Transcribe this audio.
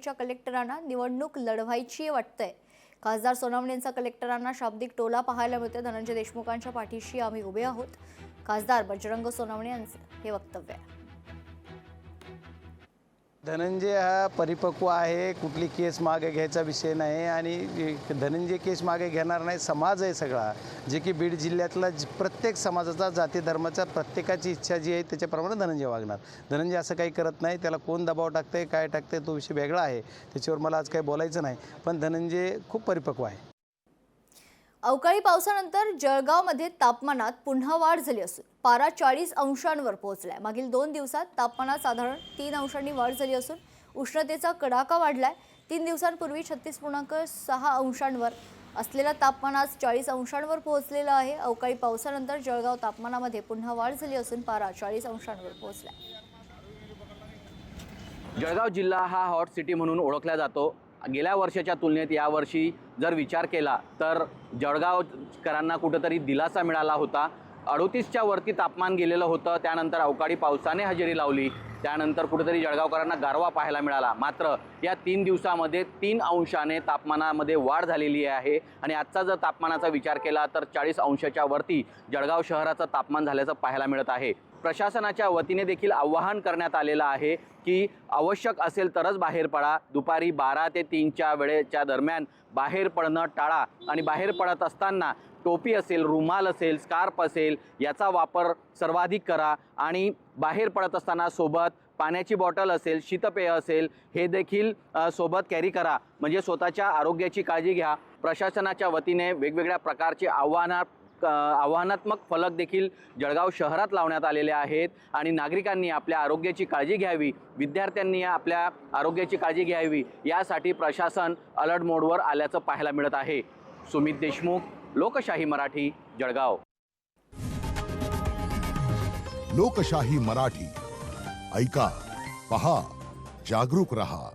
सोनवणेच्या कलेक्टरांना निवडणूक लढवायची वाटतंय। खासदार सोनवणेंचा कलेक्टरांना शाब्दिक टोला पाहायला मिळतोय। धनंजय देशमुखांच्या पाठीशी आम्ही उभे आहोत, खासदार बजरंग सोनवणे यांचं हे वक्तव्य आहे। धनंजय हा परिपक्व आहे, कुठली केस मागे घ्यायचा विषय नाही आणि धनंजय केस मागे घेणार नाही। समाज आहे सगळा, जे की बीड जिल्ह्यातला प्रत्येक समाजाचा, जाती धर्माचा प्रत्येकाची इच्छा जी आहे त्याच्याप्रमाणे धनंजय वागणार। धनंजय असं काही करत नाही, त्याला कोण दबाव टाकतंय काय टाकतंय तो विषय वेगळा आहे, त्याच्यावर मला आज काही बोलायचं नाही। पण धनंजय खूप परिपक्व आहे। अवकाळी पावसानंतर जळगावमध्ये तापमानात पुन्हा वाढ झाली असून पारा 40 अंशांवर पोहोचलाय। मागील 2 दिवसात तापमानात साधारण 3 अंशांनी वाढ झाली असून उष्णतेचा कडाका वाढलाय। 3 दिवसांपूर्वी 36.6 अंशांवर असलेल्या तापमानात 40 अंशांवर पोहोचलेलं आहे। अवकाळी पावसानंतर जळगाव तापमानामध्ये पुन्हा वाढ झाली असून पारा 40 अंशांवर पोहोचलाय। जळगाव जिल्हा हा हॉट सिटी म्हणून ओळखला जातो। गेल्या वर्षाच्या तुलनेत यावर्षी जर विचार केला तर जळगावकरांना कुठेतरी दिलासा मिळाला होता। 38च्या वरती तापमान गेलेलं होतं, त्यानंतर अवकाळी पावसाने हजेरी लावली, त्यानंतर कुठेतरी जळगावकरांना गारवा पाहायला मिळाला। मात्र या 3 दिवसामध्ये 3 अंशाने तापमानामध्ये वाढ झालेली आहे आणि आजचा जर तापमानाचा विचार केला तर 40 अंशाच्या वरती जळगाव शहराचं तापमान झाल्याचं पाहायला मिळत आहे। प्रशासनाच्या वतीने देखील आवाहन करण्यात आलेलं आहे की आवश्यक असेल तरच बाहेर पडा। दुपारी 12 ते 3च्या वेळेच्या दरम्यान बाहेर पडणं टाळा आणि बाहेर पडत असताना टोपी असेल, रुमाल असेल, स्कार्फ असेल याचा वापर सर्वाधिक करा आणि बाहेर पडत असताना सोबत पाण्याची बॉटल असेल, शीतपेय असेल हे देखील सोबत कॅरी करा, म्हणजे स्वतःच्या आरोग्याची काळजी घ्या। प्रशासनाच्या वतीने वेगवेगळ्या प्रकारचे आव्हानात्मक फलक देखील जळगाव शहरात लावण्यात आलेले आहेत आणि नागरिकांनी आपल्या आरोग्याची काळजी घ्यावी, विद्यार्थ्यांनी आपल्या आरोग्याची काळजी घ्यावी यासाठी प्रशासन अलर्ट मोडवर आल्याचं पाहायला मिळत आहे। सुमित देशमुख, लोकशाही मराठी, जळगाव। लोकशाही मराठी ऐका, पहा, जागरूक रहा।